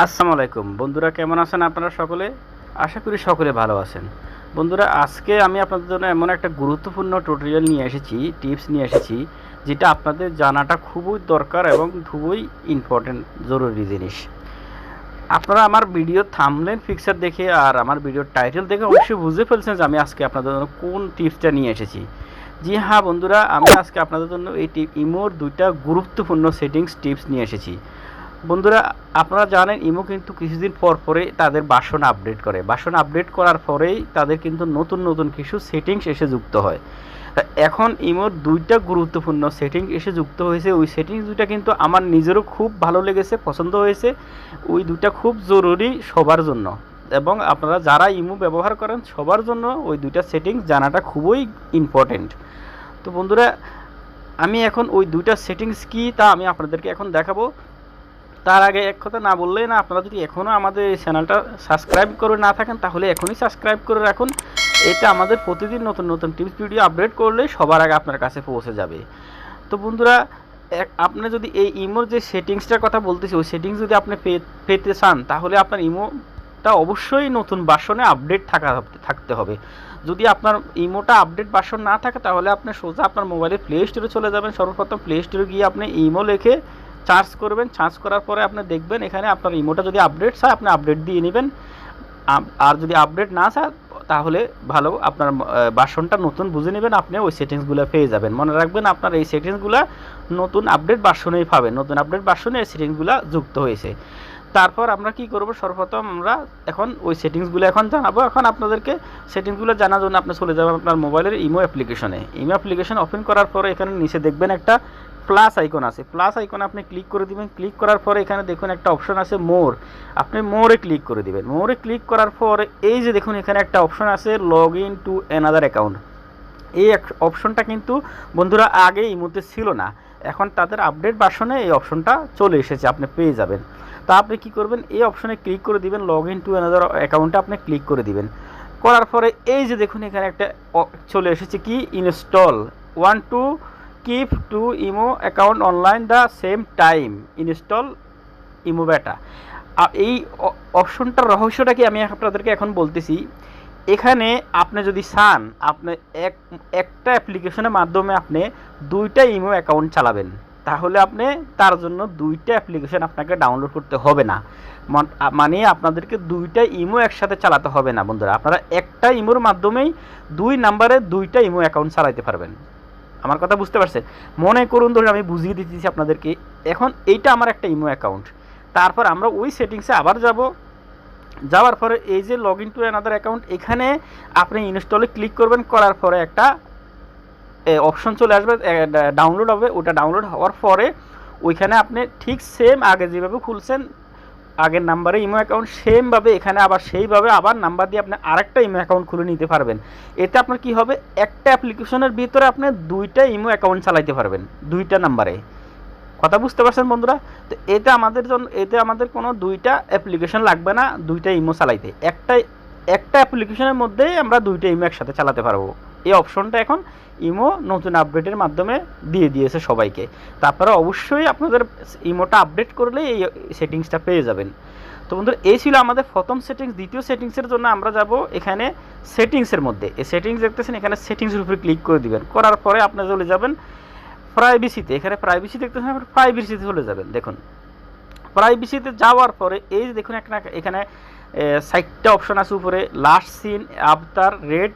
আসসালামু আলাইকুম বন্ধুরা, কেমন আছেন আপনারা সকলে? আশা করি সকলে ভালো আছেন। বন্ধুরা, আজকে আমি আপনাদের জন্য এমন একটা গুরুত্বপূর্ণ টিউটোরিয়াল নিয়ে এসেছি, টিপস নিয়ে এসেছি, যেটা আপনাদের জানাটা খুবই দরকার এবং খুবই ইম্পর্টেন্ট, জরুরি জিনিস। আপনারা আমার ভিডিও থাম্বনেল পিকচার দেখে আর আমার ভিডিওর টাইটেল দেখে অবশ্যই বুঝে ফেলছেন যে আমি আজকে আপনাদের জন্য কোন টিপসটা নিয়ে এসেছি। জি হ্যাঁ বন্ধুরা, আমি আজকে আপনাদের জন্য এই ইমোর দুইটা গুরুত্বপূর্ণ সেটিংস টিপস নিয়ে এসেছি। বন্ধুরা, আপনারা জানেন ইমো কিন্তু কিছুদিন পর পরে তাদের বাসন আপডেট করে। বাসন আপডেট করার পরেই তাদের কিন্তু নতুন নতুন কিছু সেটিংস এসে যুক্ত হয়। এখন ইমোর দুইটা গুরুত্বপূর্ণ সেটিংস এসে যুক্ত হয়েছে। ওই সেটিংস দুইটা কিন্তু আমার নিজেরও খুব ভালো লেগেছে, পছন্দ হয়েছে। ওই দুইটা খুব জরুরি সবার জন্য, এবং আপনারা যারা ইমো ব্যবহার করেন সবার জন্য ওই দুইটা সেটিংস জানাটা খুবই ইম্পর্টেন্ট। তো বন্ধুরা, আমি এখন ওই দুইটা সেটিংস কি তা আমি আপনাদেরকে এখন দেখাবো। তার আগে এক কথা না বললেই না, আপনারা যদি এখনও আমাদের এই চ্যানেলটা সাবস্ক্রাইব করে না থাকেন তাহলে এখনই সাবস্ক্রাইব করে রাখুন। এটা আমাদের প্রতিদিন নতুন নতুন টিপস ভিডিও আপডেট করলে সবার আগে আপনার কাছে পৌঁছে যাবে। তো বন্ধুরা, আপনি যদি এই ইমোর যে সেটিংসটার কথা বলতেছি, ওই সেটিংস যদি আপনি পেতে চান তাহলে আপনার ইমোটা অবশ্যই নতুন ভার্সনে আপডেট থাকতে হবে। যদি আপনার ইমোটা আপডেট ভার্সন না থাকে তাহলে আপনি সোজা আপনার মোবাইলে প্লে স্টোরে চলে যাবেন। সর্বপ্রথম প্লে স্টোরে গিয়ে আপনি ইমো লিখে সার্চ করবেন। সার্চ করার পরে আপনি দেখবেন এখানে আপনার ইমোটা যদি আপডেট চায় আপনি আপডেট দিয়ে নেবেন, আর যদি আপডেট না চায় তাহলে ভালো, আপনার ভার্সনটা নতুন বুঝে নেবেন, আপনি ওই সেটিংসগুলো পেয়ে যাবেন। মনে রাখবেন আপনার এই সেটিংসগুলো নতুন আপডেট ভার্সনেই পাবেন, নতুন আপডেট ভার্সনে এই সেটিংসগুলো যুক্ত হয়েছে। তারপর আমরা কি করব, সর্বপ্রথম আমরা এখন ওই সেটিংসগুলো এখন জানাবো। এখন আপনাদেরকে সেটিংসগুলো জানার জন্য আপনি চলে যাবেন আপনার মোবাইলের ইমো অ্যাপ্লিকেশনে। ইমো অ্যাপ্লিকেশন ওপেন করার পরে এখানে নিচে দেখবেন একটা প্লাস আইকন আছে। প্লাস আইকনে আপনি ক্লিক করে দিবেন। ক্লিক করার পরে এখানে দেখুন একটা অপশন আছে মোর, আপনি মোরে ক্লিক করে দিবেন। মোরে ক্লিক করার পরে এই যে দেখুন এখানে একটা অপশন আছে log in to another account. এই অপশনটা কিন্তু বন্ধুরা আগে ইমোতে ছিল না, এখন তাদের আপডেট ভার্সনে এই অপশনটা চলে এসেছে, আপনি পেয়ে যাবেন। তা আপনি কি করবেন, এই অপশনে ক্লিক করে দিবেন, লগ ইন টু অ্যানাদার অ্যাকাউন্টে আপনি ক্লিক করে দিবেন। করার পরে এই যে দেখুন এখানে একটা চলে এসেছে কি, install one to keep two imo account online the same time install imo বেটা। এই অপশনটার রহস্যটা কি আমি আপনাদেরকে এখন বলতেছি। এখানে আপনি যদি চান আপনি একটা অ্যাপ্লিকেশনের মাধ্যমে আপনি দুইটা ইমো অ্যাকাউন্ট চালাবেন, তাহলে আপনি তার জন্য দুইটা অ্যাপ্লিকেশন আপনাকে ডাউনলোড করতে হবে না। মানে আপনাদেরকে দুইটা ইমো একসাথে চালাতে হবে না বন্ধুরা, আপনারা একটা ইমোর মাধ্যমেই দুই নাম্বারে দুইটা ইমো অ্যাকাউন্ট চালাতে পারবেন। আমার কথা বুঝতে পারছেন? মনে করুন ধরুন আমি বুঝিয়ে দিতেছি আপনাদেরকে, এখন এইটা আমার একটা ইমো অ্যাকাউন্ট। তারপর আমরা ওই সেটিংসে আবার যাব। যাওয়ার পরে এই যে log in to another account, এখানে আপনি ইনস্টলে ক্লিক করবেন। করার পরে একটা অপশন চলে আসবে, ডাউনলোড হবে। ওটা ডাউনলোড হওয়ার পরে ওইখানে আপনি ঠিক সেম আগে যেভাবে খুলছেন আগের নাম্বারে ইমো অ্যাকাউন্ট, সেমভাবে এখানে আবার সেইভাবে আবার নাম্বার দিয়ে আপনি আরেকটা ইমো অ্যাকাউন্ট খুলে নিতে পারবেন। এতে আপনার কি হবে, একটা অ্যাপ্লিকেশনের ভিতরে আপনি দুইটা ইমো অ্যাকাউন্ট চালাইতে পারবেন দুইটা নাম্বারে। কথা বুঝতে পারছেন বন্ধুরা? তো এতে আমাদের কোনো দুইটা অ্যাপ্লিকেশন লাগবে না দুইটা ইমো চালাইতে। একটা অ্যাপ্লিকেশনের মধ্যেই আমরা দুইটা ইমো একসাথে চালাতে পারবো। এই অপশনটা এখন ইমো নতুন আপডেটের মাধ্যমে দিয়ে দিয়েছে সবাইকে। তারপরে অবশ্যই আপনাদের ইমোটা আপডেট করলে এই সেটিংসটা পেয়ে যাবেন। তো বন্ধুরা, এই ছিল আমাদের প্রথম সেটিংস। দ্বিতীয় সেটিংসের জন্য আমরা যাব এখানে সেটিংসের মধ্যে। এই সেটিংস দেখতেছেন, এখানে সেটিংসের উপরে ক্লিক করে দিবেন। করার পরে আপনি চলে যাবেন প্রাইভেসিতে। এখানে প্রাইভেসি দেখতেছেন, প্রাইভেসিতে চলে যাবেন। দেখুন প্রাইভেসিতে যাওয়ার পরে এই যে দেখুন এখানে 4টা অপশন আছে উপরে, last seen, after read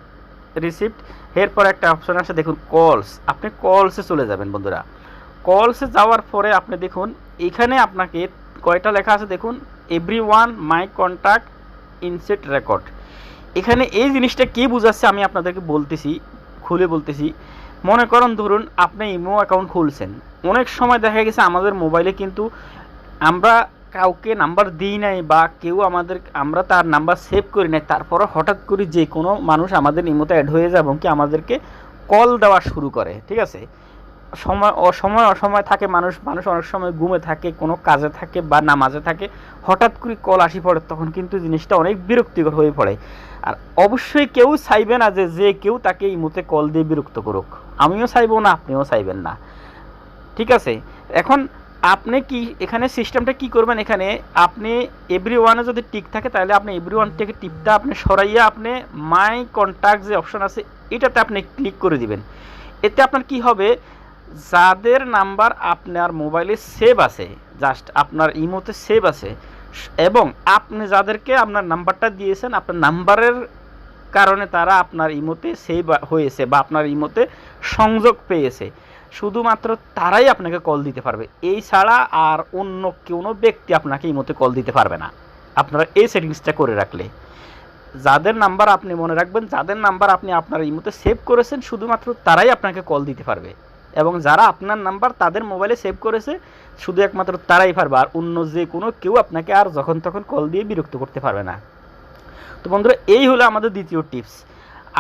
receipt, এরপর একটা অপশন আছে দেখুন কলস। আপনি কলসে চলে যাবেন বন্ধুরা। কলসে যাওয়ার পরে আপনি দেখুন এখানে আপনাকে কয়টা লেখা আছে দেখুন, এভরিওয়ান মাই কন্ট্যাক্ট ইনসেট রেকর্ড। এখানে এই জিনিসটা কি বোঝাচ্ছে আমি আপনাদেরকে বলতেছি, খুলে বলতেছি। মনে করেন ধরুন আপনি ইমো অ্যাকাউন্ট খুলছেন, অনেক সময় দেখা গেছে আমাদের মোবাইলে কিন্তু আমরা কাউকে নাম্বার দিই নাই বা আমরা তার নাম্বার সেভ করি নাই, তারপরে হঠাৎ করে যে কোনো মানুষ আমাদের ইমোতে অ্যাড হয়ে যায় এবং কি আমাদেরকে কল দেওয়া শুরু করে। ঠিক আছে, অসময় থাকে মানুষ অনেক সময় ঘুমে থাকে, কোনো কাজে থাকে বা নামাজে থাকে, হঠাৎ করে কল আসি পড়ে, তখন কিন্তু জিনিসটা অনেক বিরক্তিকর হয়ে পড়ে। আর অবশ্যই কেউ চাইবে না যে কেউ তাকে ইমোতে কল দিয়ে বিরক্ত করুক। আমিও চাইবো না, আপনিও চাইবেন না। ঠিক আছে, এখন আপনি কি এখানে সিস্টেমটা কি করবেন, এখানে আপনি এভরিওয়ানে যদি টিক থাকে তাহলে আপনি এভরিওয়ান থেকে টিপটা আপনি সরাইয়া আপনি মাই কন্ট্যাক্ট যে অপশন আছে এটাতে আপনি ক্লিক করে দিবেন। এতে আপনার কি হবে, যাদের নাম্বার আপনার মোবাইলে সেভ আছে, জাস্ট আপনার ইমোতে সেভ আছে, এবং আপনি যাদেরকে আপনার নাম্বারটা দিয়েছেন আপনার নাম্বারের কারণে তারা আপনার ইমোতে সেভ হয়েছে বা আপনার ইমোতে সংযোগ পেয়েছে, শুধুমাত্র তারাই আপনাকে কল দিতে পারবে। এই ছাড়া আর অন্য কোনো ব্যক্তি আপনাকে ইমোতে কল দিতে পারবে না, আপনারা এই সেটিংসটা করে রাখলে। যাদের নাম্বার আপনি মনে রাখবেন, যাদের নাম্বার আপনি আপনার ইমোতে সেভ করেছেন শুধুমাত্র তারাই আপনাকে কল দিতে পারবে, এবং যারা আপনার নাম্বার তাদের মোবাইলে সেভ করেছে শুধু একমাত্র তারাই পারবে, আর অন্য যে কোনো কেউ আপনাকে আর যখন তখন কল দিয়ে বিরক্ত করতে পারবে না। তো বন্ধুরা, এই হলো আমাদের দ্বিতীয় টিপস।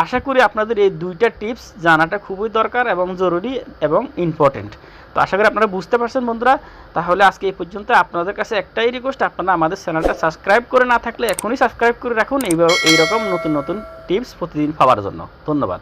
আশা করি আপনাদের এই দুইটা টিপস জানাটা খুবই দরকার এবং জরুরি এবং ইম্পর্টেন্ট। তো আশা করি আপনারা বুঝতে পারছেন বন্ধুরা। তাহলে আজকে এই পর্যন্ত। আপনাদের কাছে একটাই রিকোয়েস্ট, আপনারা আমাদের চ্যানেলটা সাবস্ক্রাইব করে না থাকলে এখনই সাবস্ক্রাইব করে রাখুন এইরকম নতুন নতুন টিপস প্রতিদিন পাওয়ার জন্য। ধন্যবাদ।